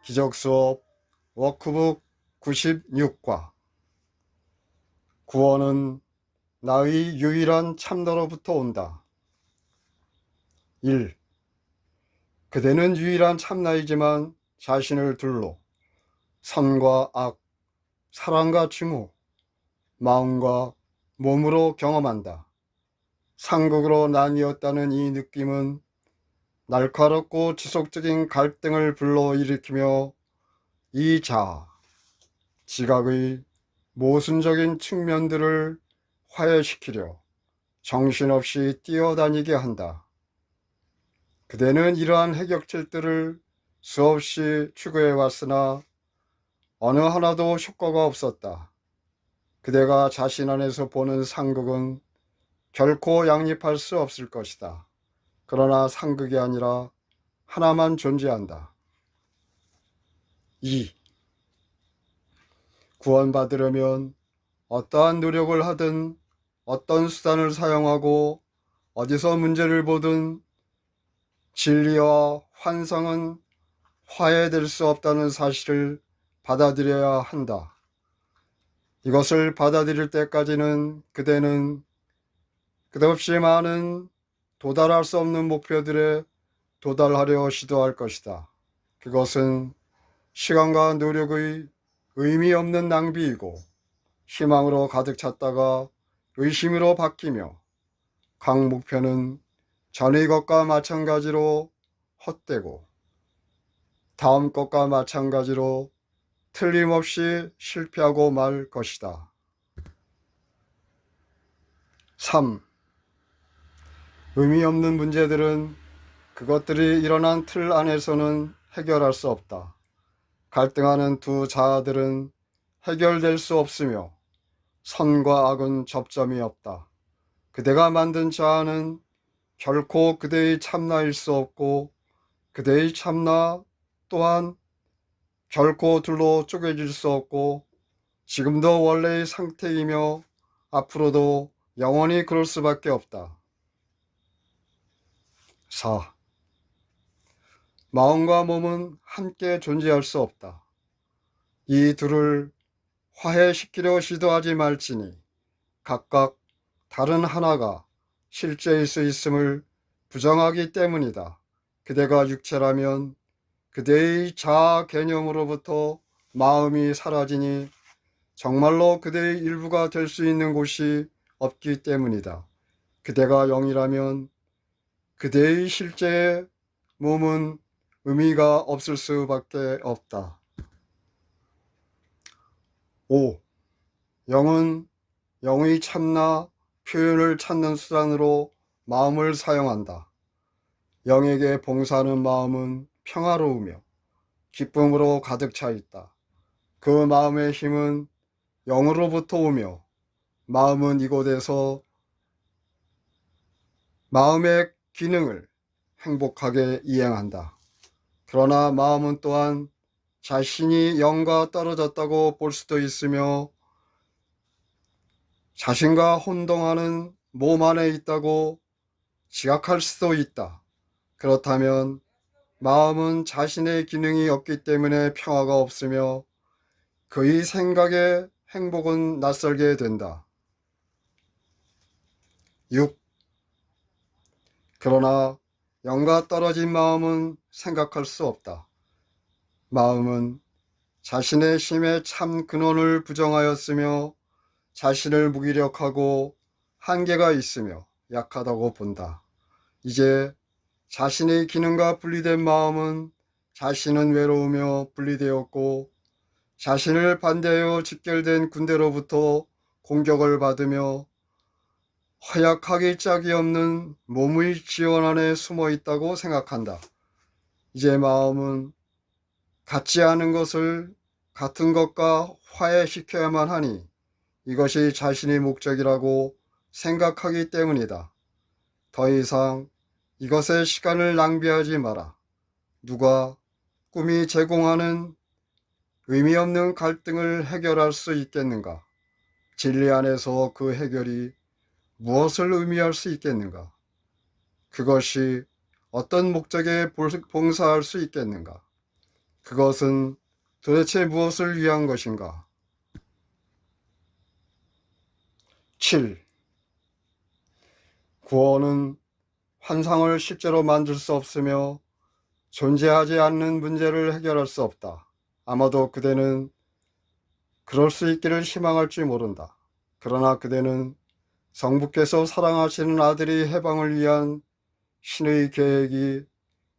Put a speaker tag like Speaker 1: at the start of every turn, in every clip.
Speaker 1: 기적수업 워크북 96과 구원은 나의 유일한 참나로부터 온다. 1. 그대는 유일한 참나이지만 자신을 둘로 선과 악, 사랑과 증오, 마음과 몸으로 경험한다. 상극으로 나뉘었다는 이 느낌은 날카롭고 지속적인 갈등을 불러일으키며 이 자아, 지각의 모순적인 측면들을 화해시키려 정신없이 뛰어다니게 한다. 그대는 이러한 해격질들을 수없이 추구해 왔으나 어느 하나도 효과가 없었다. 그대가 자신 안에서 보는 상극은 결코 양립할 수 없을 것이다. 그러나 상극이 아니라 하나만 존재한다. 2. 구원받으려면 어떠한 노력을 하든 어떤 수단을 사용하고 어디서 문제를 보든 진리와 환상은 화해될 수 없다는 사실을 받아들여야 한다. 이것을 받아들일 때까지는 그대는 끝없이 많은 도달할 수 없는 목표들에 도달하려 시도할 것이다. 그것은 시간과 노력의 의미 없는 낭비이고 희망으로 가득 찼다가 의심으로 바뀌며 각 목표는 전의 것과 마찬가지로 헛되고 다음 것과 마찬가지로 틀림없이 실패하고 말 것이다. 3. 의미 없는 문제들은 그것들이 일어난 틀 안에서는 해결할 수 없다. 갈등하는 두 자아들은 해결될 수 없으며 선과 악은 접점이 없다. 그대가 만든 자아는 결코 그대의 참나일 수 없고 그대의 참나 또한 결코 둘로 쪼개질 수 없고 지금도 원래의 상태이며 앞으로도 영원히 그럴 수밖에 없다. 4. 마음과 몸은 함께 존재할 수 없다. 이 둘을 화해시키려 시도하지 말지니 각각 다른 하나가 실제일 수 있음을 부정하기 때문이다. 그대가 육체라면 그대의 자아 개념으로부터 마음이 사라지니 정말로 그대의 일부가 될 수 있는 곳이 없기 때문이다. 그대가 영이라면 그대의 실제의 몸은 의미가 없을 수밖에 없다. 5. 영은 영의 참나 표현을 찾는 수단으로 마음을 사용한다. 영에게 봉사하는 마음은 평화로우며 기쁨으로 가득 차 있다. 그 마음의 힘은 영으로부터 오며 마음은 이곳에서 마음의 기능을 행복하게 이행한다. 그러나 마음은 또한 자신이 영과 떨어졌다고 볼 수도 있으며 자신과 혼동하는 몸 안에 있다고 지각할 수도 있다. 그렇다면 마음은 자신의 기능이 없기 때문에 평화가 없으며 그의 생각에 행복은 낯설게 된다. 6. 그러나 영과 떨어진 마음은 생각할 수 없다. 마음은 자신의 힘의 참 근원을 부정하였으며 자신을 무기력하고 한계가 있으며 약하다고 본다. 이제 자신의 기능과 분리된 마음은 자신은 외로우며 분리되었고 자신을 반대하여 직결된 군대로부터 공격을 받으며 허약하기 짝이 없는 몸의 지원 안에 숨어 있다고 생각한다. 이제 마음은 같지 않은 것을 같은 것과 화해시켜야만 하니 이것이 자신의 목적이라고 생각하기 때문이다. 더 이상 이것에 시간을 낭비하지 마라. 누가 꿈이 제공하는 의미 없는 갈등을 해결할 수 있겠는가? 진리 안에서 그 해결이 무엇을 의미할 수 있겠는가? 그것이 어떤 목적에 봉사할 수 있겠는가? 그것은 도대체 무엇을 위한 것인가? 7. 구원은 환상을 실제로 만들 수 없으며 존재하지 않는 문제를 해결할 수 없다. 아마도 그대는 그럴 수 있기를 희망할지 모른다. 그러나 그대는 성부께서 사랑하시는 아들이 해방을 위한 신의 계획이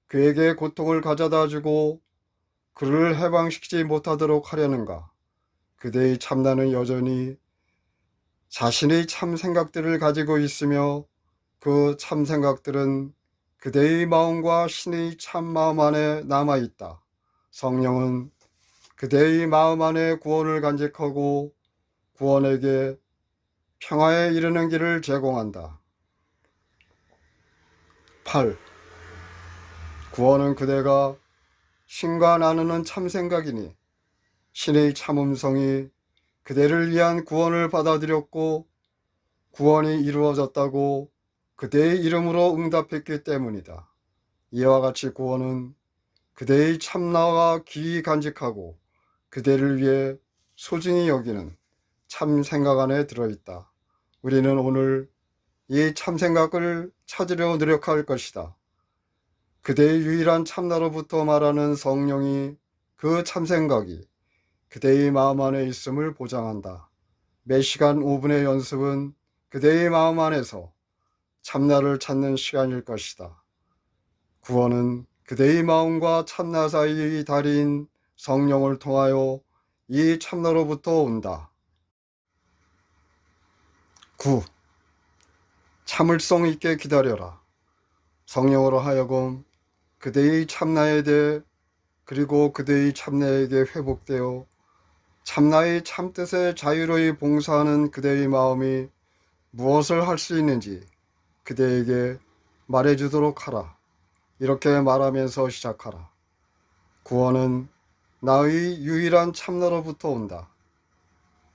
Speaker 1: 그에게 고통을 가져다 주고 그를 해방시키지 못하도록 하려는가? 그대의 참나는 여전히 자신의 참 생각들을 가지고 있으며 그 참 생각들은 그대의 마음과 신의 참 마음 안에 남아있다. 성령은 그대의 마음 안에 구원을 간직하고 구원에게 평화에 이르는 길을 제공한다. 8. 구원은 그대가 신과 나누는 참 생각이니 신의 참 음성이 그대를 위한 구원을 받아들였고 구원이 이루어졌다고 그대의 이름으로 응답했기 때문이다. 이와 같이 구원은 그대의 참나와 귀히 간직하고 그대를 위해 소중히 여기는 참 생각 안에 들어있다. 우리는 오늘 이 참 생각을 찾으려 노력할 것이다. 그대의 유일한 참나로부터 말하는 성령이 그 참 생각이 그대의 마음 안에 있음을 보장한다. 매 시간 5분의 연습은 그대의 마음 안에서 참나를 찾는 시간일 것이다. 구원은 그대의 마음과 참나 사이의 다리인 성령을 통하여 이 참나로부터 온다. 9. 참을성 있게 기다려라. 성령으로 하여금 그대의 참나에 대해 그리고 그대의 참나에게 회복되어 참나의 참뜻에 자유로이 봉사하는 그대의 마음이 무엇을 할 수 있는지 그대에게 말해주도록 하라. 이렇게 말하면서 시작하라. 구원은 나의 유일한 참나로부터 온다.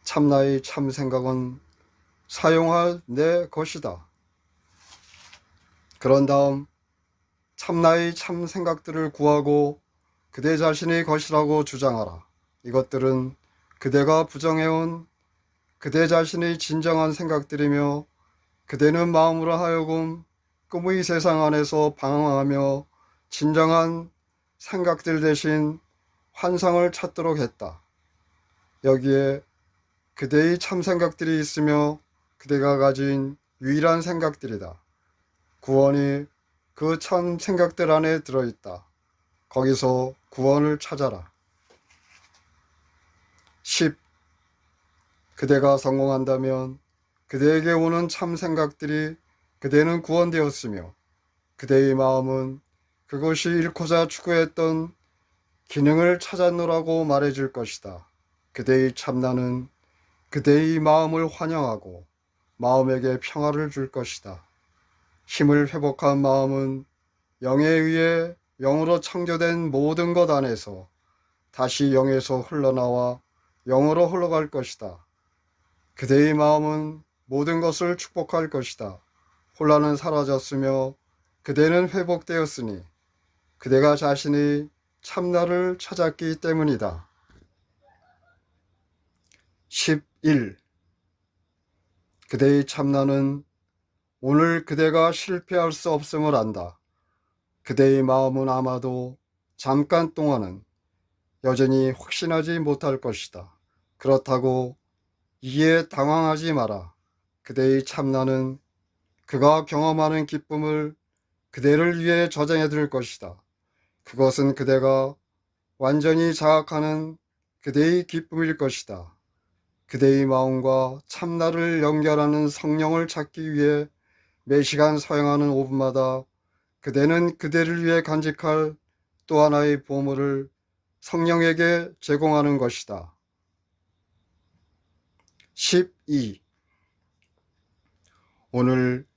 Speaker 1: 참나의 참 생각은 사용할 내 것이다. 그런 다음 참나의 참 생각들을 구하고 그대 자신의 것이라고 주장하라. 이것들은 그대가 부정해온 그대 자신의 진정한 생각들이며 그대는 마음으로 하여금 꿈의 세상 안에서 방황하며 진정한 생각들 대신 환상을 찾도록 했다. 여기에 그대의 참 생각들이 있으며 그대가 가진 유일한 생각들이다. 구원이 그 참 생각들 안에 들어있다. 거기서 구원을 찾아라. 10. 그대가 성공한다면 그대에게 오는 참 생각들이 그대는 구원되었으며 그대의 마음은 그것이 잃고자 추구했던 기능을 찾았노라고 말해줄 것이다. 그대의 참나는 그대의 마음을 환영하고 마음에게 평화를 줄 것이다. 힘을 회복한 마음은 영에 의해 영으로 창조된 모든 것 안에서 다시 영에서 흘러나와 영으로 흘러갈 것이다. 그대의 마음은 모든 것을 축복할 것이다. 혼란은 사라졌으며 그대는 회복되었으니 그대가 자신의 참나를 찾았기 때문이다. 11. 그대의 참나는 오늘 그대가 실패할 수 없음을 안다. 그대의 마음은 아마도 잠깐 동안은 여전히 확신하지 못할 것이다. 그렇다고 이에 당황하지 마라. 그대의 참나는 그가 경험하는 기쁨을 그대를 위해 저장해 둘 것이다. 그것은 그대가 완전히 자각하는 그대의 기쁨일 것이다. 그대의 마음과 참나를 연결하는 성령을 찾기 위해 매 시간 사용하는 5분마다 그대는 그대를 위해 간직할 또 하나의 보물을 성령에게 제공하는 것이다. 12. 오늘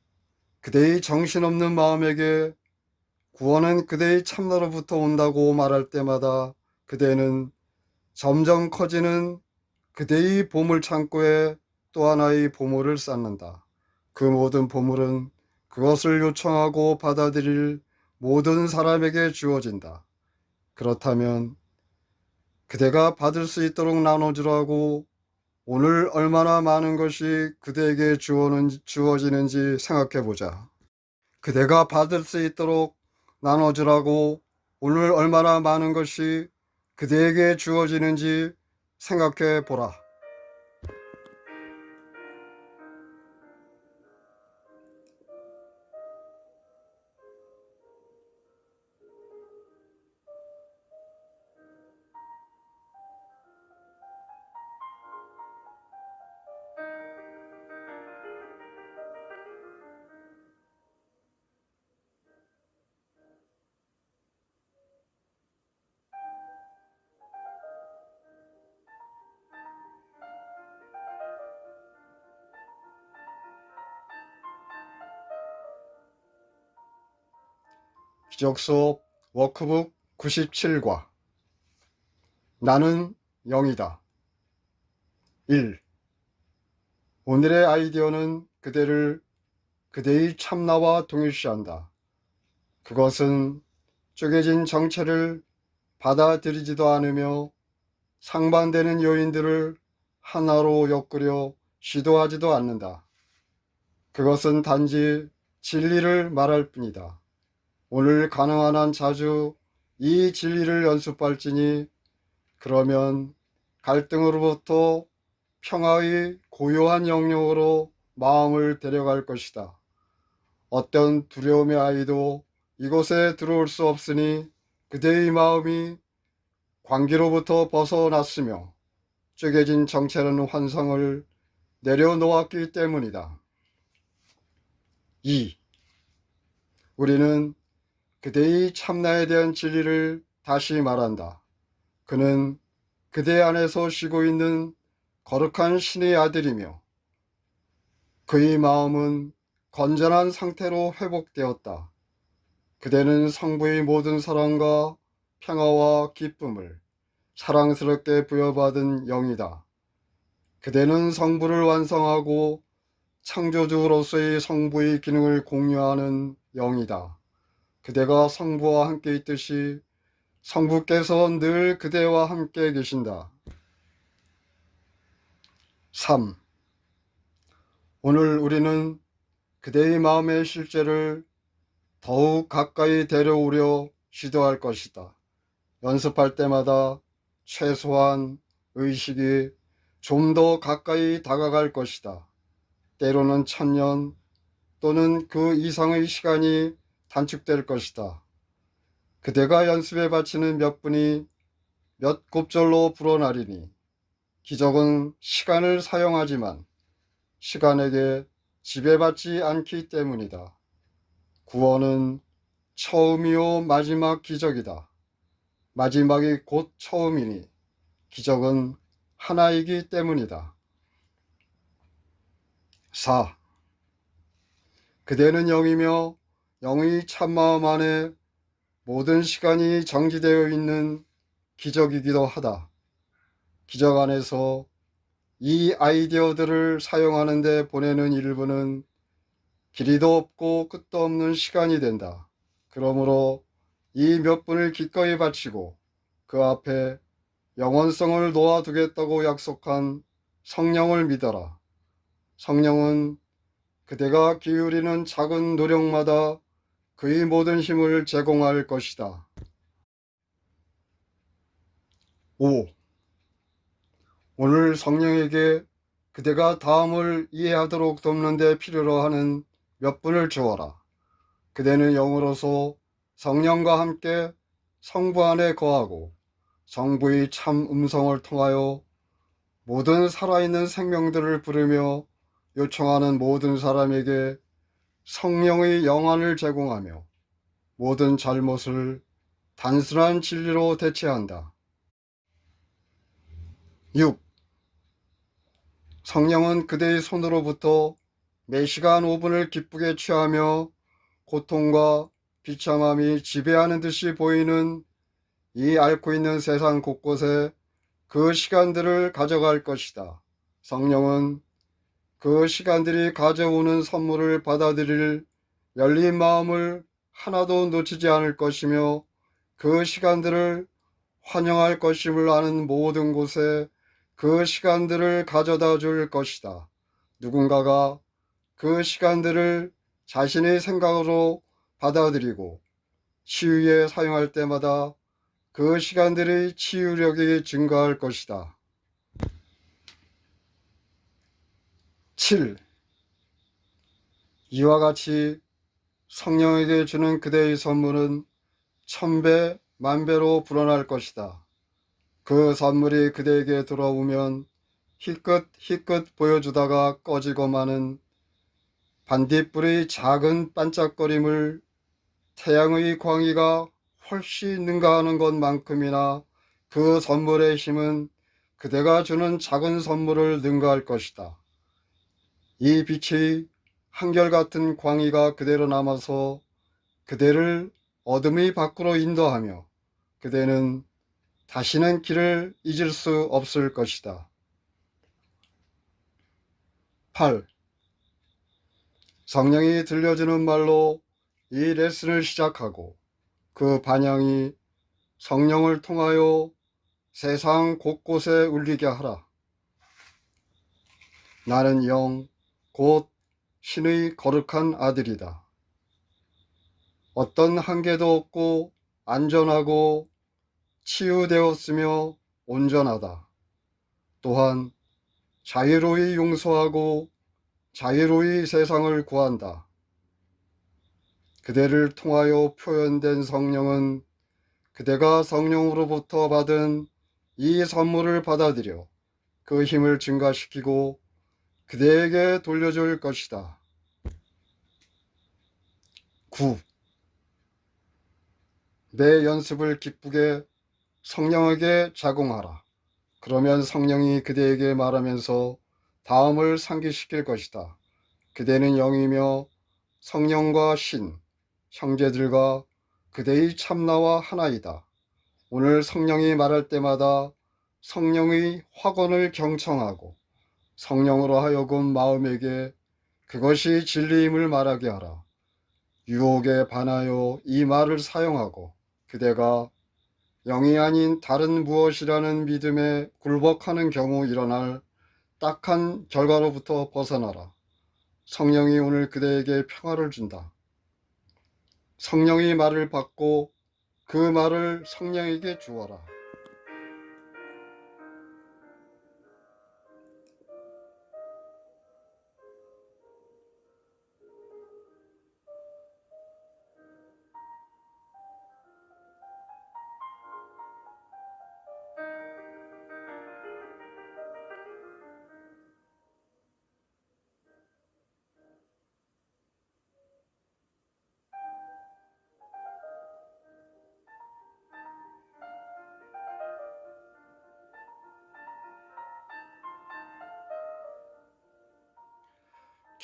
Speaker 1: 그대의 정신없는 마음에게 구원은 그대의 참나로부터 온다고 말할 때마다 그대는 점점 커지는 그대의 보물 창고에 또 하나의 보물을 쌓는다. 그 모든 보물은 그것을 요청하고 받아들일 모든 사람에게 주어진다. 그렇다면 그대가 받을 수 있도록 나눠주라고 오늘 얼마나 많은 것이 그대에게 주어지는지 생각해보자. 그대가 받을 수 있도록 나눠주라고 오늘 얼마나 많은 것이 그대에게 주어지는지 생각해보라. 기적수업 워크북 97과 나는 0이다. 1. 오늘의 아이디어는 그대의 참나와 동일시한다. 그것은 쪼개진 정체를 받아들이지도 않으며 상반되는 요인들을 하나로 엮으려 시도하지도 않는다. 그것은 단지 진리를 말할 뿐이다. 오늘 가능한 한 자주 이 진리를 연습할지니 그러면 갈등으로부터 평화의 고요한 영역으로 마음을 데려갈 것이다. 어떤 두려움의 아이도 이곳에 들어올 수 없으니 그대의 마음이 관계로부터 벗어났으며 쪼개진 정체라는 환상을 내려놓았기 때문이다. 2. 우리는 그대의 참나에 대한 진리를 다시 말한다. 그는 그대 안에서 쉬고 있는 거룩한 신의 아들이며 그의 마음은 건전한 상태로 회복되었다. 그대는 성부의 모든 사랑과 평화와 기쁨을 사랑스럽게 부여받은 영이다. 그대는 성부를 완성하고 창조주로서의 성부의 기능을 공유하는 영이다. 그대가 성부와 함께 있듯이 성부께서 늘 그대와 함께 계신다. 3. 오늘 우리는 그대의 마음의 실제를 더욱 가까이 데려오려 시도할 것이다. 연습할 때마다 최소한 의식이 좀 더 가까이 다가갈 것이다. 때로는 1000년 또는 그 이상의 시간이 단축될 것이다. 그대가 연습에 바치는 몇 분이 몇 곱절로 불어나리니 기적은 시간을 사용하지만 시간에게 지배받지 않기 때문이다. 구원은 처음이요 마지막 기적이다. 마지막이 곧 처음이니 기적은 하나이기 때문이다. 4. 그대는 영이며 영의 참마음 안에 모든 시간이 정지되어 있는 기적이기도 하다. 기적 안에서 이 아이디어들을 사용하는 데 보내는 일부는 길이도 없고 끝도 없는 시간이 된다. 그러므로 이 몇 분을 기꺼이 바치고 그 앞에 영원성을 놓아두겠다고 약속한 성령을 믿어라. 성령은 그대가 기울이는 작은 노력마다 그의 모든 힘을 제공할 것이다. 5. 오늘 성령에게 그대가 다음을 이해하도록 돕는 데 필요로 하는 몇 분을 주어라. 그대는 영으로서 성령과 함께 성부 안에 거하고 성부의 참 음성을 통하여 모든 살아있는 생명들을 부르며 요청하는 모든 사람에게 성령의 영안을 제공하며 모든 잘못을 단순한 진리로 대체한다. 6. 성령은 그대의 손으로부터 매시간 5분을 기쁘게 취하며 고통과 비참함이 지배하는 듯이 보이는 이 앓고 있는 세상 곳곳에 그 시간들을 가져갈 것이다. 성령은 그 시간들이 가져오는 선물을 받아들일 열린 마음을 하나도 놓치지 않을 것이며 그 시간들을 환영할 것임을 아는 모든 곳에 그 시간들을 가져다 줄 것이다. 누군가가 그 시간들을 자신의 생각으로 받아들이고 치유에 사용할 때마다 그 시간들의 치유력이 증가할 것이다. 7. 이와 같이 성령에게 주는 그대의 선물은 1000배, 만배로 불어날 것이다. 그 선물이 그대에게 돌아오면 희끗희끗 보여주다가 꺼지고 마는 반딧불의 작은 반짝거림을 태양의 광기가 훨씬 능가하는 것만큼이나 그 선물의 힘은 그대가 주는 작은 선물을 능가할 것이다. 이 빛의 한결같은 광기가 그대로 남아서 그대를 어둠의 밖으로 인도하며 그대는 다시는 길을 잊을 수 없을 것이다. 8. 성령이 들려주는 말로 이 레슨을 시작하고 그 반향이 성령을 통하여 세상 곳곳에 울리게 하라. 나는 영, 곧 신의 거룩한 아들이다. 어떤 한계도 없고 안전하고 치유되었으며 온전하다. 또한 자유로이 용서하고 자유로이 세상을 구한다. 그대를 통하여 표현된 성령은 그대가 성령으로부터 받은 이 선물을 받아들여 그 힘을 증가시키고 그대에게 돌려줄 것이다. 9. 내 연습을 기쁘게 성령에게 자궁하라. 그러면 성령이 그대에게 말하면서 다음을 상기시킬 것이다. 그대는 영이며 성령과 신, 형제들과 그대의 참나와 하나이다. 오늘 성령이 말할 때마다 성령의 확언을 경청하고 성령으로 하여금 마음에게 그것이 진리임을 말하게 하라. 유혹에 반하여 이 말을 사용하고 그대가 영이 아닌 다른 무엇이라는 믿음에 굴복하는 경우 일어날 딱한 결과로부터 벗어나라. 성령이 오늘 그대에게 평화를 준다. 성령의 말을 받고 그 말을 성령에게 주어라.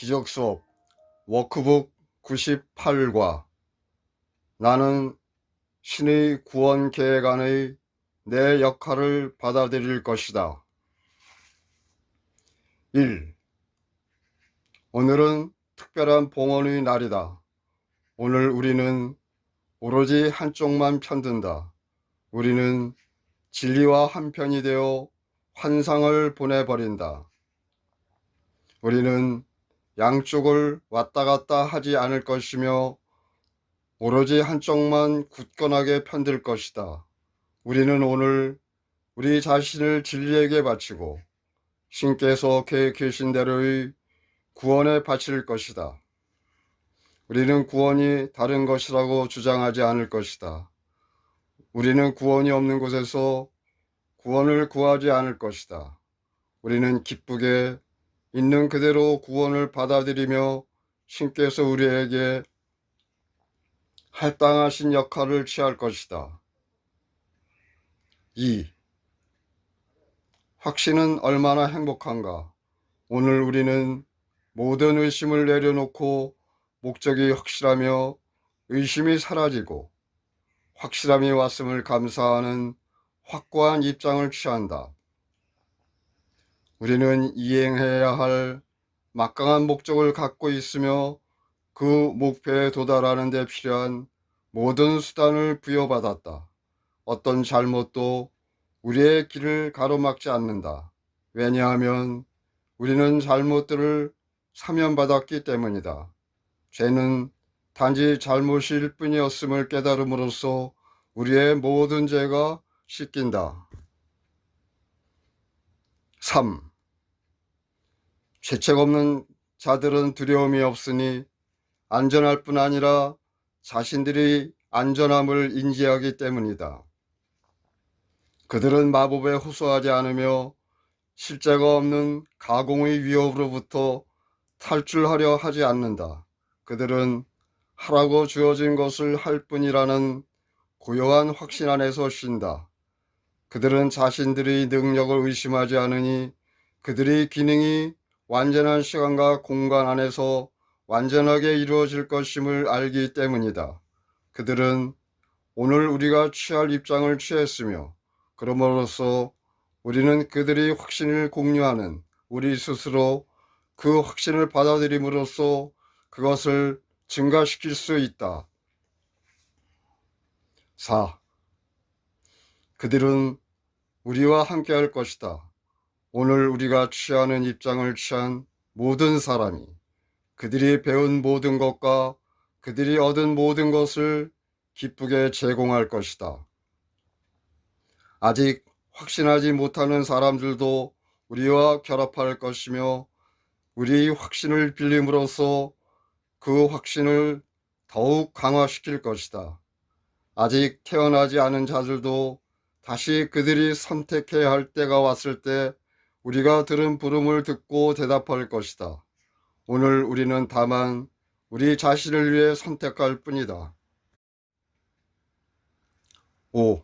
Speaker 1: 기적수업 워크북 98과 나는 신의 구원 계획 안의 내 역할을 받아들일 것이다. 1. 오늘은 특별한 봉헌의 날이다. 오늘 우리는 오로지 한쪽만 편든다. 우리는 진리와 한편이 되어 환상을 보내버린다. 우리는 양쪽을 왔다 갔다 하지 않을 것이며 오로지 한쪽만 굳건하게 편들 것이다. 우리는 오늘 우리 자신을 진리에게 바치고 신께서 계획하신 대로의 구원에 바칠 것이다. 우리는 구원이 다른 것이라고 주장하지 않을 것이다. 우리는 구원이 없는 곳에서 구원을 구하지 않을 것이다. 우리는 기쁘게 있는 그대로 구원을 받아들이며 신께서 우리에게 할당하신 역할을 취할 것이다. 2. 확신은 얼마나 행복한가. 오늘 우리는 모든 의심을 내려놓고 목적이 확실하며 의심이 사라지고 확실함이 왔음을 감사하는 확고한 입장을 취한다. 우리는 이행해야 할 막강한 목적을 갖고 있으며 그 목표에 도달하는 데 필요한 모든 수단을 부여받았다. 어떤 잘못도 우리의 길을 가로막지 않는다. 왜냐하면 우리는 잘못들을 사면받았기 때문이다. 죄는 단지 잘못일 뿐이었음을 깨달음으로써 우리의 모든 죄가 씻긴다. 3. 죄책 없는 자들은 두려움이 없으니 안전할 뿐 아니라 자신들이 안전함을 인지하기 때문이다. 그들은 마법에 호소하지 않으며 실제가 없는 가공의 위협으로부터 탈출하려 하지 않는다. 그들은 하라고 주어진 것을 할 뿐이라는 고요한 확신 안에서 쉰다. 그들은 자신들의 능력을 의심하지 않으니 그들의 기능이 완전한 시간과 공간 안에서 완전하게 이루어질 것임을 알기 때문이다. 그들은 오늘 우리가 취할 입장을 취했으며 그러므로써 우리는 그들의 확신을 공유하는 우리 스스로 그 확신을 받아들임으로써 그것을 증가시킬 수 있다. 4. 그들은 우리와 함께할 것이다. 오늘 우리가 취하는 입장을 취한 모든 사람이 그들이 배운 모든 것과 그들이 얻은 모든 것을 기쁘게 제공할 것이다. 아직 확신하지 못하는 사람들도 우리와 결합할 것이며 우리의 확신을 빌림으로써 그 확신을 더욱 강화시킬 것이다. 아직 태어나지 않은 자들도 다시 그들이 선택해야 할 때가 왔을 때 우리가 들은 부름을 듣고 대답할 것이다. 오늘 우리는 다만 우리 자신을 위해 선택할 뿐이다. 5.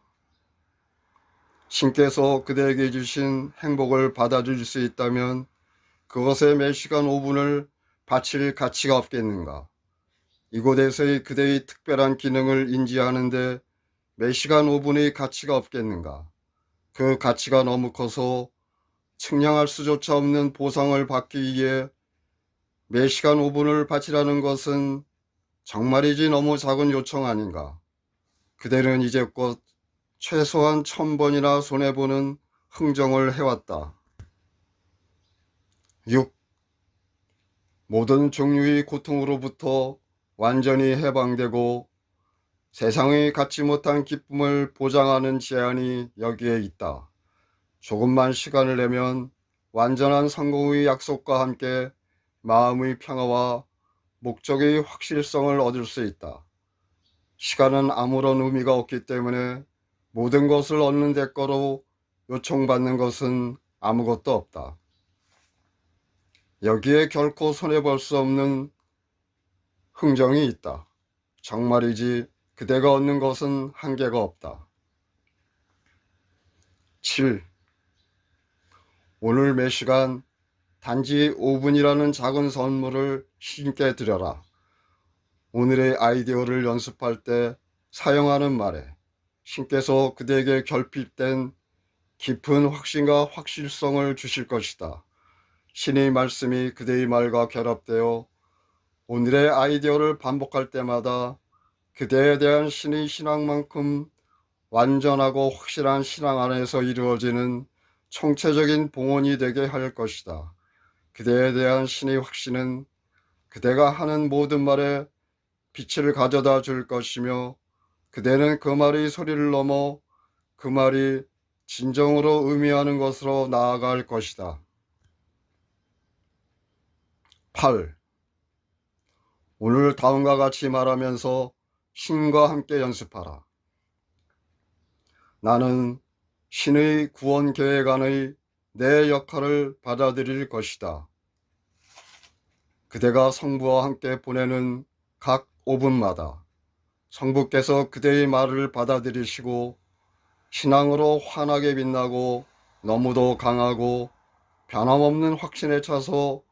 Speaker 1: 신께서 그대에게 주신 행복을 받아줄 수 있다면 그것에 몇 시간 5분을 바칠 가치가 없겠는가? 이곳에서의 그대의 특별한 기능을 인지하는데 몇 시간 5분의 가치가 없겠는가? 그 가치가 너무 커서 측량할 수조차 없는 보상을 받기 위해 몇 시간 5분을 바치라는 것은 정말이지 너무 작은 요청 아닌가? 그대는 이제껏 최소한 1000번이나 손해보는 흥정을 해왔다. 6. 모든 종류의 고통으로부터 완전히 해방되고 세상의 갖지 못한 기쁨을 보장하는 제안이 여기에 있다. 조금만 시간을 내면 완전한 성공의 약속과 함께 마음의 평화와 목적의 확실성을 얻을 수 있다. 시간은 아무런 의미가 없기 때문에 모든 것을 얻는 대가로 요청받는 것은 아무것도 없다. 여기에 결코 손해볼 수 없는 흥정이 있다. 정말이지 그대가 얻는 것은 한계가 없다. 7. 오늘 몇 시간 단지 5분이라는 작은 선물을 신께 드려라. 오늘의 아이디어를 연습할 때 사용하는 말에 신께서 그대에게 결핍된 깊은 확신과 확실성을 주실 것이다. 신의 말씀이 그대의 말과 결합되어 오늘의 아이디어를 반복할 때마다 그대에 대한 신의 신앙만큼 완전하고 확실한 신앙 안에서 이루어지는 총체적인 봉헌이 되게 할 것이다. 그대에 대한 신의 확신은 그대가 하는 모든 말에 빛을 가져다 줄 것이며 그대는 그 말의 소리를 넘어 그 말이 진정으로 의미하는 것으로 나아갈 것이다. 8. 오늘 다음과 같이 말하면서 신과 함께 연습하라. 나는 신의 구원 계획 안의 내 역할을 받아들일 것이다. 그대가 성부와 함께 보내는 각 5분마다 성부께서 그대의 말을 받아들이시고 신앙으로 환하게 빛나고 너무도 강하고 변함없는 확신에 차서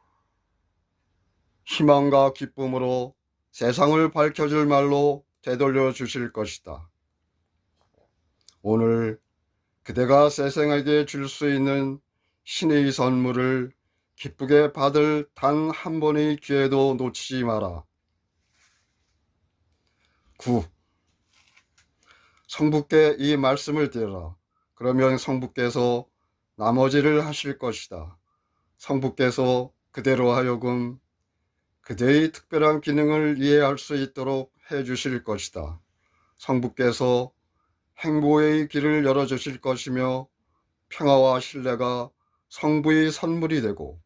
Speaker 1: 희망과 기쁨으로 세상을 밝혀줄 말로 되돌려 주실 것이다. 오늘 그대가 세상에게 줄 수 있는 신의 선물을 기쁘게 받을 단 한 번의 기회도 놓치지 마라. 9. 성부께 이 말씀을 드려라. 그러면 성부께서 나머지를 하실 것이다. 성부께서 그대로 하여금 그대의 특별한 기능을 이해할 수 있도록 해 주실 것이다. 성부께서 행복의 길을 열어주실 것이며 평화와 신뢰가 성부의 선물이 되고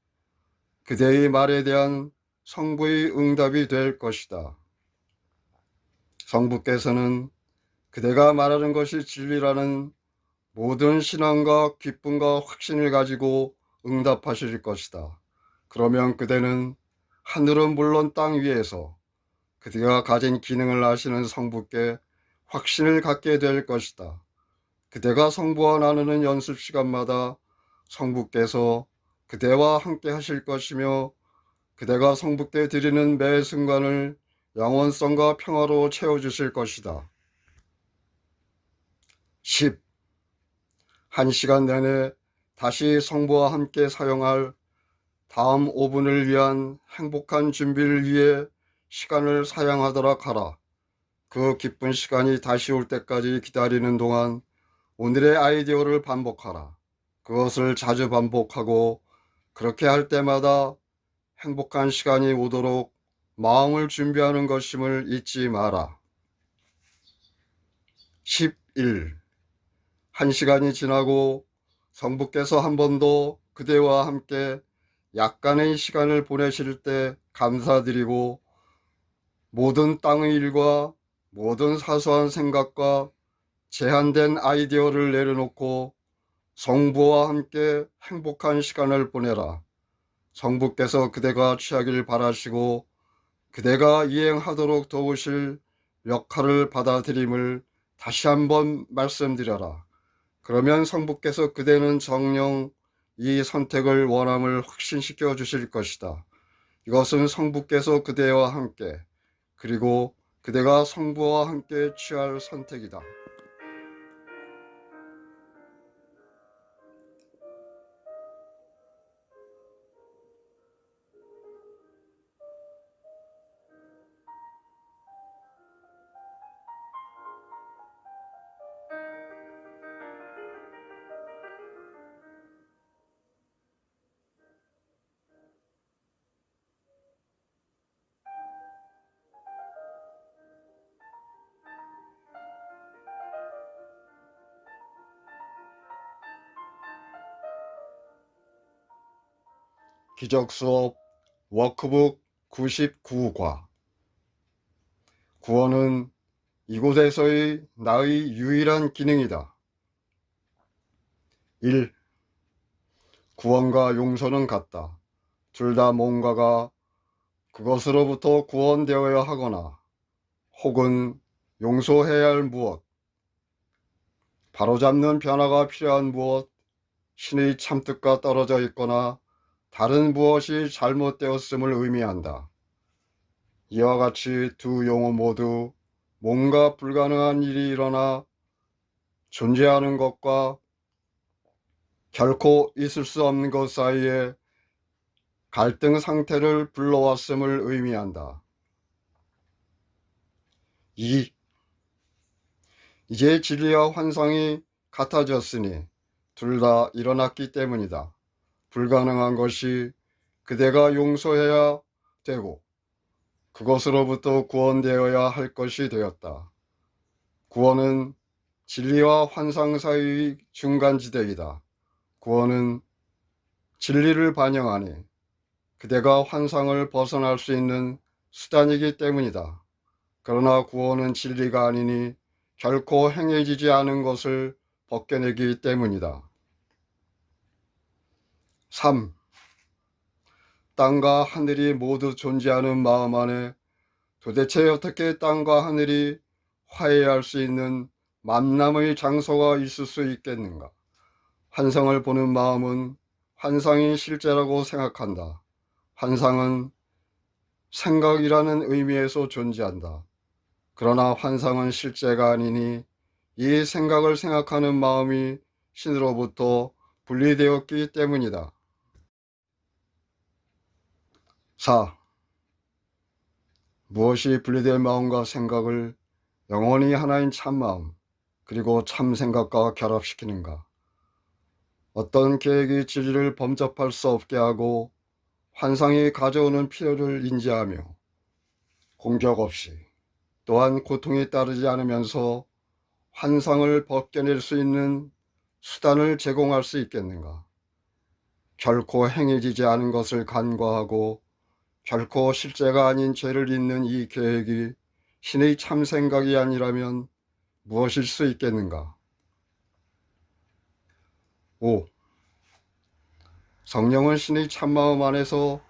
Speaker 1: 그대의 말에 대한 성부의 응답이 될 것이다. 성부께서는 그대가 말하는 것이 진리라는 모든 신앙과 기쁨과 확신을 가지고 응답하실 것이다. 그러면 그대는 하늘은 물론 땅 위에서 그대가 가진 기능을 아시는 성부께 확신을 갖게 될 것이다. 그대가 성부와 나누는 연습 시간마다 성부께서 그대와 함께 하실 것이며 그대가 성부께 드리는 매 순간을 영원성과 평화로 채워주실 것이다. 10. 1시간 내내 다시 성부와 함께 사용할 다음 5분을 위한 행복한 준비를 위해 시간을 사용하도록 하라. 그 기쁜 시간이 다시 올 때까지 기다리는 동안 오늘의 아이디어를 반복하라. 그것을 자주 반복하고 그렇게 할 때마다 행복한 시간이 오도록 마음을 준비하는 것임을 잊지 마라. 11. 1시간이 지나고 성부께서 한 번 더 그대와 함께 약간의 시간을 보내실 때 감사드리고 모든 땅의 일과 모든 사소한 생각과 제한된 아이디어를 내려놓고 성부와 함께 행복한 시간을 보내라. 성부께서 그대가 취하길 바라시고 그대가 이행하도록 도우실 역할을 받아들임을 다시 한번 말씀드려라. 그러면 성부께서 그대는 정녕 이 선택을 원함을 확신시켜 주실 것이다. 이것은 성부께서 그대와 함께 그리고 그대가 성부와 함께 취할 선택이다. 기적수업 워크북 99과 구원은 이곳에서의 나의 유일한 기능이다. 1. 구원과 용서는 같다. 둘 다 뭔가가 그것으로부터 구원되어야 하거나 혹은 용서해야 할 무엇, 바로잡는 변화가 필요한 무엇, 신의 참뜻과 떨어져 있거나 다른 무엇이 잘못되었음을 의미한다. 이와 같이 두 용어 모두 뭔가 불가능한 일이 일어나 존재하는 것과 결코 있을 수 없는 것 사이에 갈등 상태를 불러왔음을 의미한다. 2. 이제 진리와 환상이 같아졌으니 둘 다 일어났기 때문이다. 불가능한 것이 그대가 용서해야 되고 그것으로부터 구원되어야 할 것이 되었다. 구원은 진리와 환상 사이의 중간지대이다. 구원은 진리를 반영하니 그대가 환상을 벗어날 수 있는 수단이기 때문이다. 그러나 구원은 진리가 아니니 결코 행해지지 않은 것을 벗겨내기 때문이다. 3. 땅과 하늘이 모두 존재하는 마음 안에 도대체 어떻게 땅과 하늘이 화해할 수 있는 만남의 장소가 있을 수 있겠는가? 환상을 보는 마음은 환상이 실제라고 생각한다. 환상은 생각이라는 의미에서 존재한다. 그러나 환상은 실제가 아니니 이 생각을 생각하는 마음이 신으로부터 분리되었기 때문이다. 4. 무엇이 분리된 마음과 생각을 영원히 하나인 참마음, 그리고 참 생각과 결합시키는가? 어떤 계획이 진리를 범접할 수 없게 하고 환상이 가져오는 필요를 인지하며 공격 없이 또한 고통이 따르지 않으면서 환상을 벗겨낼 수 있는 수단을 제공할 수 있겠는가? 결코 행해지지 않은 것을 간과하고 결코 실제가 아닌 죄를 잇는 이 계획이 신의 참 생각이 아니라면 무엇일 수 있겠는가? 5. 성령은 신의 참마음 안에서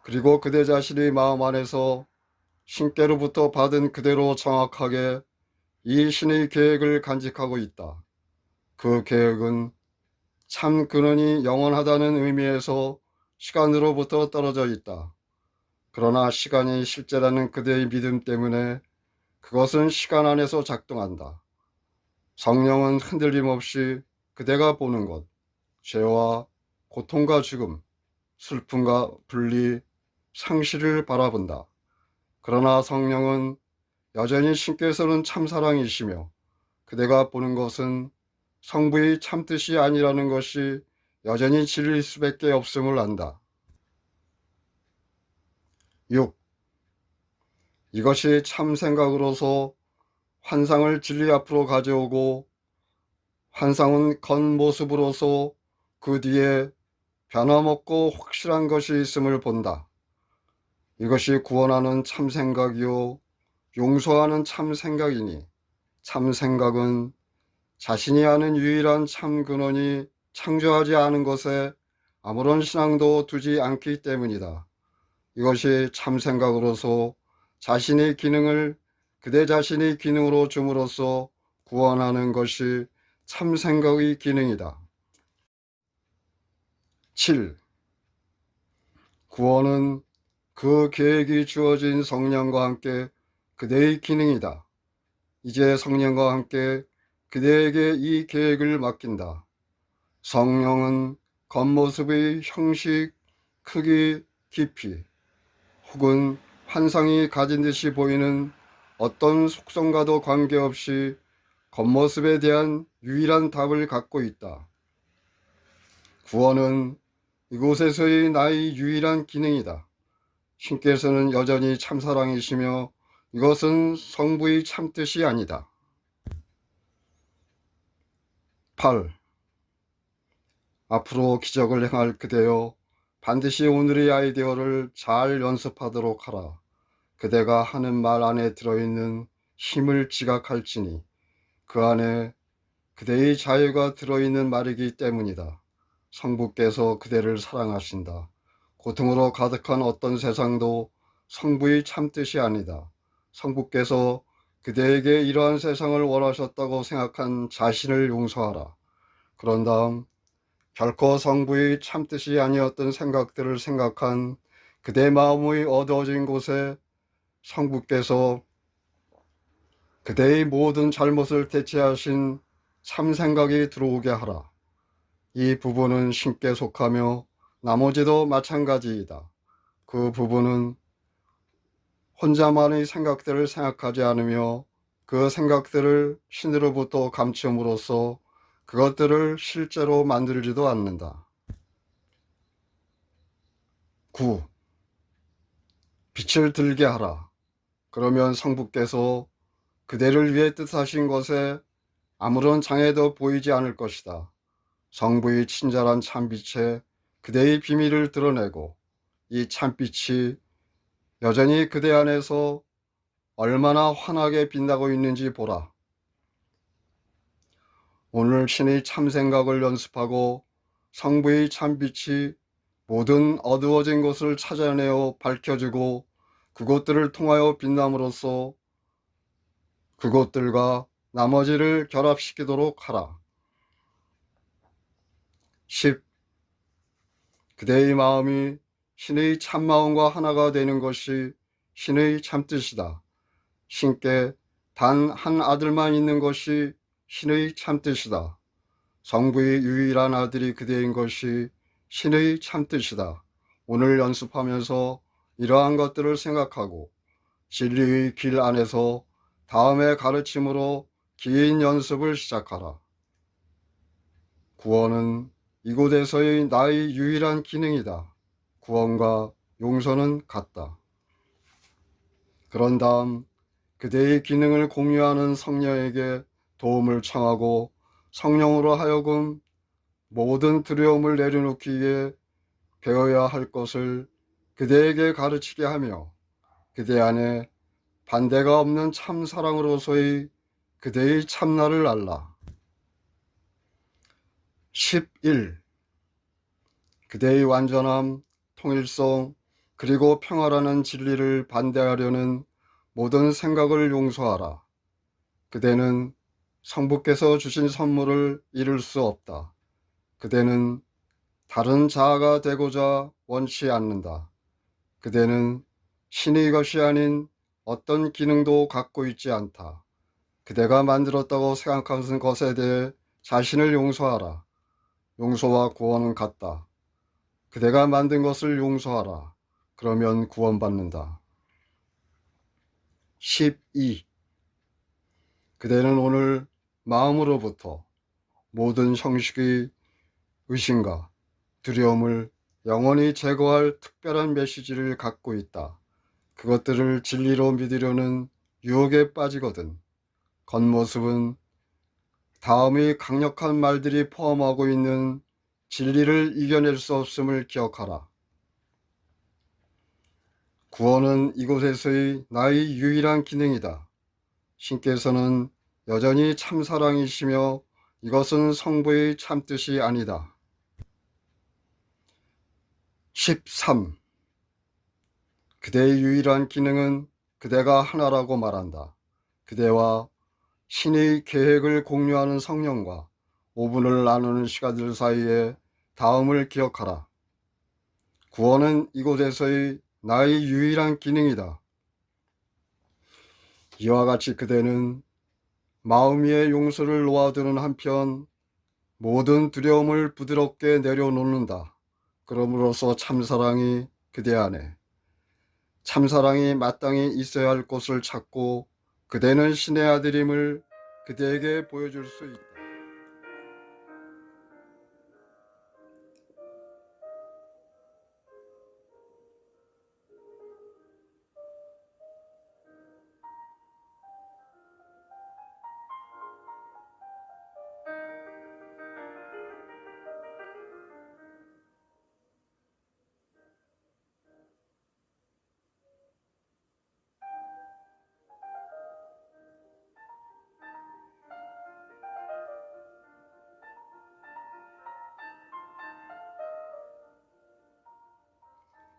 Speaker 1: 그리고 그대 자신의 마음 안에서 신께로부터 받은 그대로 정확하게 이 신의 계획을 간직하고 있다. 그 계획은 참 근원이 영원하다는 의미에서 시간으로부터 떨어져 있다. 그러나 시간이 실제라는 그대의 믿음 때문에 그것은 시간 안에서 작동한다. 성령은 흔들림 없이 그대가 보는 것, 죄와 고통과 죽음, 슬픔과 분리, 상실을 바라본다. 그러나 성령은 여전히 신께서는 참사랑이시며 그대가 보는 것은 성부의 참뜻이 아니라는 것이 여전히 진리일 수밖에 없음을 안다. 6. 이것이 참 생각으로서 환상을 진리 앞으로 가져오고 환상은 겉모습으로서 그 뒤에 변함없고 확실한 것이 있음을 본다. 이것이 구원하는 참 생각이요 용서하는 참 생각이니 참 생각은 자신이 아는 유일한 참 근원이 창조하지 않은 것에 아무런 신앙도 두지 않기 때문이다. 이것이 참 생각으로서 자신의 기능을 그대 자신의 기능으로 줌으로써 구원하는 것이 참 생각의 기능이다. 7. 구원은 그 계획이 주어진 성령과 함께 그대의 기능이다. 이제 성령과 함께 그대에게 이 계획을 맡긴다. 성령은 겉모습의 형식, 크기, 깊이 혹은 환상이 가진 듯이 보이는 어떤 속성과도 관계없이 겉모습에 대한 유일한 답을 갖고 있다. 구원은 이곳에서의 나의 유일한 기능이다. 신께서는 여전히 참사랑이시며 이것은 성부의 참뜻이 아니다. 8. 앞으로 기적을 행할 그대여 반드시 오늘의 아이디어를 잘 연습하도록 하라. 그대가 하는 말 안에 들어있는 힘을 지각할지니 그 안에 그대의 자유가 들어있는 말이기 때문이다. 성부께서 그대를 사랑하신다. 고통으로 가득한 어떤 세상도 성부의 참뜻이 아니다. 성부께서 그대에게 이러한 세상을 원하셨다고 생각한 자신을 용서하라. 그런 다음 결코 성부의 참뜻이 아니었던 생각들을 생각한 그대 마음의 어두워진 곳에 성부께서 그대의 모든 잘못을 대체하신 참생각이 들어오게 하라. 이 부분은 신께 속하며 나머지도 마찬가지이다. 그 부분은 혼자만의 생각들을 생각하지 않으며 그 생각들을 신으로부터 감춤으로써 그것들을 실제로 만들지도 않는다. 9. 빛을 들게 하라. 그러면 성부께서 그대를 위해 뜻하신 것에 아무런 장애도 보이지 않을 것이다. 성부의 친절한 참빛에 그대의 비밀을 드러내고 이 참빛이 여전히 그대 안에서 얼마나 환하게 빛나고 있는지 보라. 오늘 신의 참생각을 연습하고 성부의 참빛이 모든 어두워진 곳을 찾아내어 밝혀주고 그곳들을 통하여 빛남으로써 그곳들과 나머지를 결합시키도록 하라. 10. 그대의 마음이 신의 참마음과 하나가 되는 것이 신의 참뜻이다. 신께 단 한 아들만 있는 것이 신의 참뜻이다. 성부의 유일한 아들이 그대인 것이 신의 참뜻이다. 오늘 연습하면서 이러한 것들을 생각하고 진리의 길 안에서 다음의 가르침으로 긴 연습을 시작하라. 구원은 이곳에서의 나의 유일한 기능이다. 구원과 용서는 같다. 그런 다음 그대의 기능을 공유하는 성령에게 도움을 청하고 성령으로 하여금 모든 두려움을 내려놓기 위해 배워야 할 것을 그대에게 가르치게 하며 그대 안에 반대가 없는 참 사랑으로서의 그대의 참나를 알라. 11. 그대의 완전함, 통일성, 그리고 평화라는 진리를 반대하려는 모든 생각을 용서하라. 그대는 성부께서 주신 선물을 잃을 수 없다. 그대는 다른 자아가 되고자 원치 않는다. 그대는 신의 것이 아닌 어떤 기능도 갖고 있지 않다. 그대가 만들었다고 생각하는 것에 대해 자신을 용서하라. 용서와 구원은 같다. 그대가 만든 것을 용서하라. 그러면 구원받는다. 12. 그대는 오늘 마음으로부터 모든 형식의 의심과 두려움을 영원히 제거할 특별한 메시지를 갖고 있다. 그것들을 진리로 믿으려는 유혹에 빠지거든 겉모습은 다음의 강력한 말들이 포함하고 있는 진리를 이겨낼 수 없음을 기억하라. 구원은 이곳에서의 나의 유일한 기능이다. 신께서는 여전히 참사랑이시며 이것은 성부의 참뜻이 아니다. 13. 그대의 유일한 기능은 그대가 하나라고 말한다. 그대와 신의 계획을 공유하는 성령과 5분을 나누는 시간들 사이에 다음을 기억하라. 구원은 이곳에서의 나의 유일한 기능이다. 이와 같이 그대는 마음 위에 용서를 놓아두는 한편 모든 두려움을 부드럽게 내려놓는다. 그러므로써 참사랑이 그대 안에 참사랑이 마땅히 있어야 할 곳을 찾고 그대는 신의 아들임을 그대에게 보여줄 수 있다.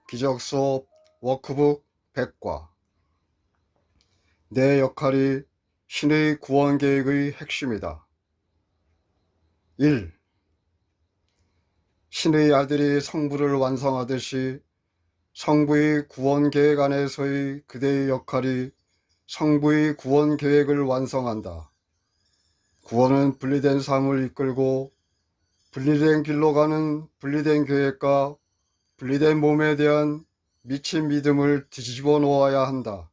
Speaker 1: 기적수업 워크북 100과 내 역할이 신의 구원 계획의 핵심이다. 1. 신의 아들이 성부를 완성하듯이 성부의 구원 계획 안에서의 그대의 역할이 성부의 구원 계획을 완성한다. 구원은 분리된 삶을 이끌고 분리된 길로 가는 분리된 계획과 분리된 몸에 대한 미친 믿음을 뒤집어 놓아야 한다.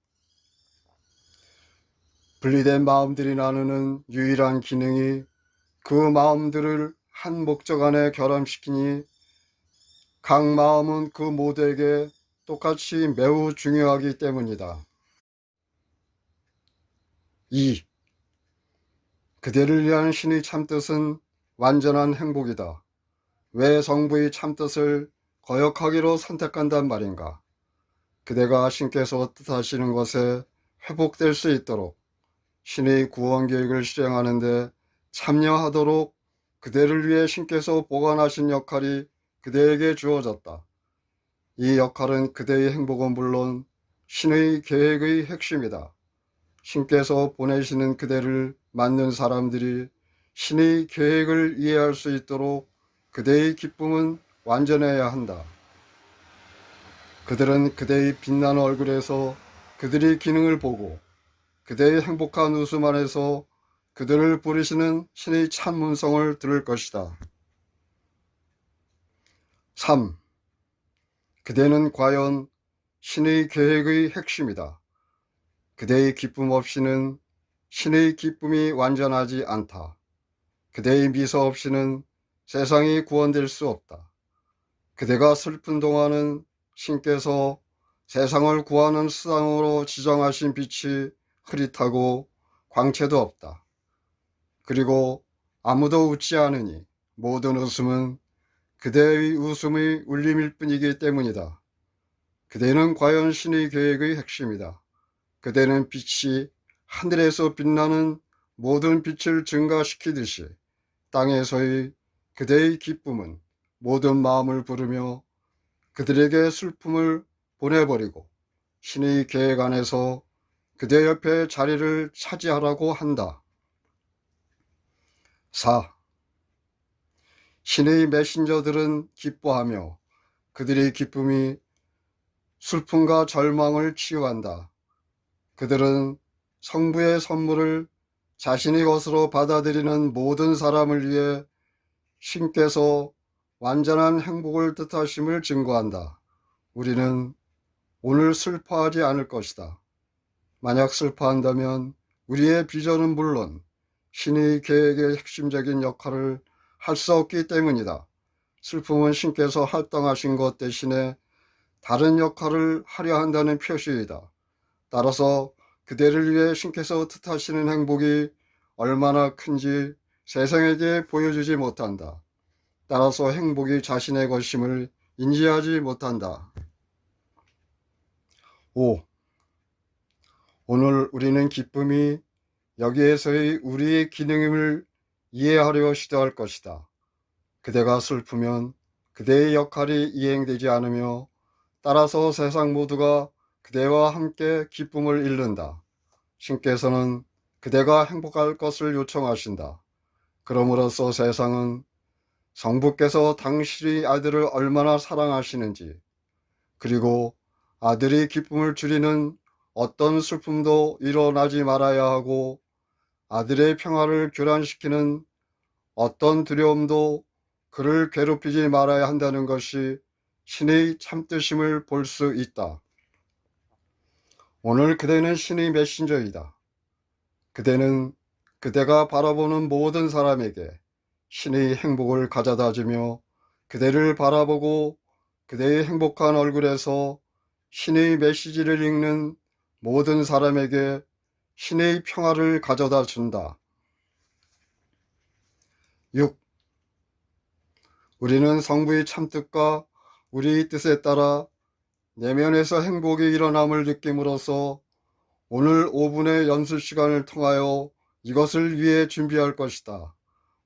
Speaker 1: 분리된 마음들이 나누는 유일한 기능이 그 마음들을 한 목적 안에 결함시키니 각 마음은 그 모두에게 똑같이 매우 중요하기 때문이다. 2. 그대를 위한 신의 참뜻은 완전한 행복이다. 왜 성부의 참뜻을 거역하기로 선택한단 말인가? 그대가 신께서 뜻하시는 것에 회복될 수 있도록 신의 구원 계획을 실행하는 데 참여하도록 그대를 위해 신께서 보관하신 역할이 그대에게 주어졌다. 이 역할은 그대의 행복은 물론 신의 계획의 핵심이다. 신께서 보내시는 그대를 만난 사람들이 신의 계획을 이해할 수 있도록 그대의 기쁨은 완전해야 한다. 그들은 그대의 빛나는 얼굴에서 그들의 기능을 보고 그대의 행복한 웃음 안에서 그들을 부르시는 신의 참 음성을 들을 것이다. 3. 그대는 과연 신의 계획의 핵심이다. 그대의 기쁨 없이는 신의 기쁨이 완전하지 않다. 그대의 미소 없이는 세상이 구원될 수 없다. 그대가 슬픈 동안은 신께서 세상을 구하는 수단으로 지정하신 빛이 흐릿하고 광채도 없다. 그리고 아무도 웃지 않으니 모든 웃음은 그대의 웃음의 울림일 뿐이기 때문이다. 그대는 과연 신의 계획의 핵심이다. 그대는 빛이 하늘에서 빛나는 모든 빛을 증가시키듯이 땅에서의 그대의 기쁨은 모든 마음을 부르며 그들에게 슬픔을 보내버리고 신의 계획 안에서 그대 옆에 자리를 차지하라고 한다. 4. 신의 메신저들은 기뻐하며 그들의 기쁨이 슬픔과 절망을 치유한다. 그들은 성부의 선물을 자신의 것으로 받아들이는 모든 사람을 위해 신께서 완전한 행복을 뜻하심을 증거한다. 우리는 오늘 슬퍼하지 않을 것이다. 만약 슬퍼한다면 우리의 비전은 물론 신의 계획의 핵심적인 역할을 할 수 없기 때문이다. 슬픔은 신께서 할당하신 것 대신에 다른 역할을 하려 한다는 표시이다. 따라서 그대를 위해 신께서 뜻하시는 행복이 얼마나 큰지 세상에게 보여주지 못한다. 따라서 행복이 자신의 것임을 인지하지 못한다. 5. 오늘 우리는 기쁨이 여기에서의 우리의 기능임을 이해하려 시도할 것이다. 그대가 슬프면 그대의 역할이 이행되지 않으며 따라서 세상 모두가 그대와 함께 기쁨을 잃는다. 신께서는 그대가 행복할 것을 요청하신다. 그러므로써 세상은 성부께서 당신의 아들을 얼마나 사랑하시는지, 그리고 아들이 기쁨을 줄이는 어떤 슬픔도 일어나지 말아야 하고 아들의 평화를 교란시키는 어떤 두려움도 그를 괴롭히지 말아야 한다는 것이 신의 참뜻임을 볼 수 있다. 오늘 그대는 신의 메신저이다. 그대는 그대가 바라보는 모든 사람에게 신의 행복을 가져다 주며 그대를 바라보고 그대의 행복한 얼굴에서 신의 메시지를 읽는 모든 사람에게 신의 평화를 가져다 준다. 6. 우리는 성부의 참뜻과 우리의 뜻에 따라 내면에서 행복이 일어남을 느낌으로써 오늘 5분의 연습 시간을 통하여 이것을 위해 준비할 것이다.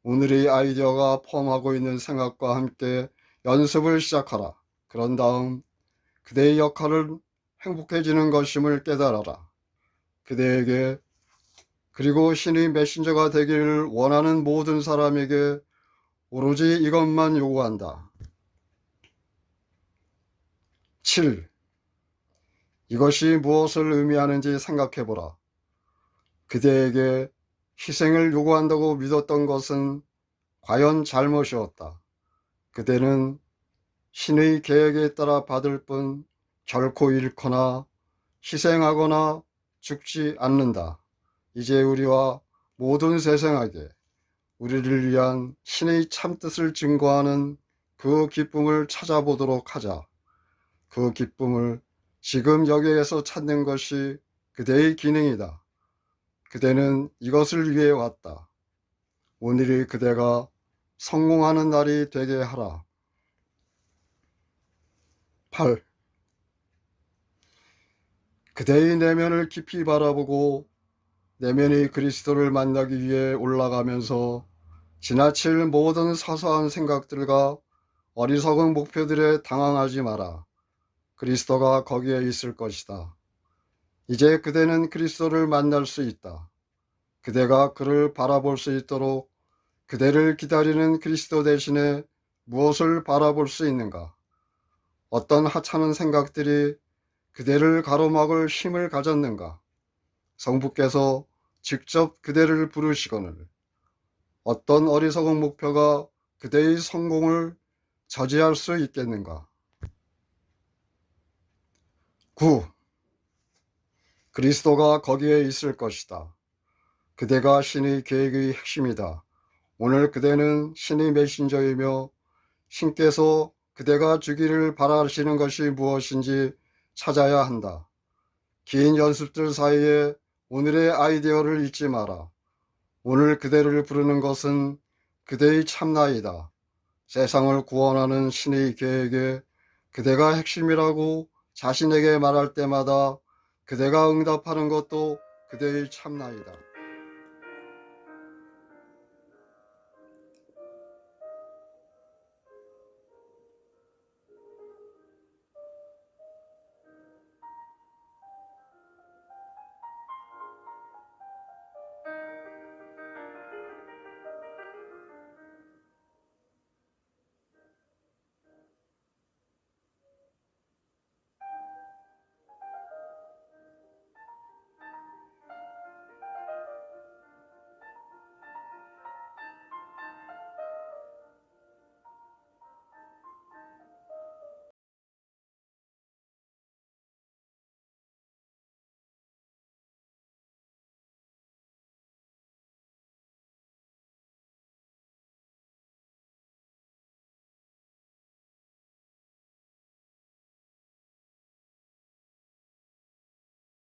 Speaker 1: 오늘의 아이디어가 포함하고 있는 생각과 함께 연습을 시작하라. 그런 다음 그대의 역할은 행복해지는 것임을 깨달아라. 그대에게 그리고 신의 메신저가 되기를 원하는 모든 사람에게 오로지 이것만 요구한다. 7. 이것이 무엇을 의미하는지 생각해보라. 그대에게 희생을 요구한다고 믿었던 것은 과연 잘못이었다. 그대는 신의 계획에 따라 받을 뿐 결코 잃거나 희생하거나 죽지 않는다. 이제 우리와 모든 세상에게 우리를 위한 신의 참뜻을 증거하는 그 기쁨을 찾아보도록 하자. 그 기쁨을 지금 여기에서 찾는 것이 그대의 기능이다. 그대는 이것을 위해 왔다. 오늘이 그대가 성공하는 날이 되게 하라. 8. 그대의 내면을 깊이 바라보고 내면의 그리스도를 만나기 위해 올라가면서 지나칠 모든 사소한 생각들과 어리석은 목표들에 당황하지 마라. 그리스도가 거기에 있을 것이다. 이제 그대는 그리스도를 만날 수 있다. 그대가 그를 바라볼 수 있도록 그대를 기다리는 그리스도 대신에 무엇을 바라볼 수 있는가? 어떤 하찮은 생각들이 그대를 가로막을 힘을 가졌는가? 성부께서 직접 그대를 부르시거늘 어떤 어리석은 목표가 그대의 성공을 저지할 수 있겠는가? 9. 그리스도가 거기에 있을 것이다. 그대가 신의 계획의 핵심이다. 오늘 그대는 신의 메신저이며 신께서 그대가 주기를 바라시는 것이 무엇인지 찾아야 한다. 긴 연습들 사이에 오늘의 아이디어를 잊지 마라. 오늘 그대를 부르는 것은 그대의 참나이다. 세상을 구원하는 신의 계획에 그대가 핵심이라고 자신에게 말할 때마다 그대가 응답하는 것도 그대의 참나이다.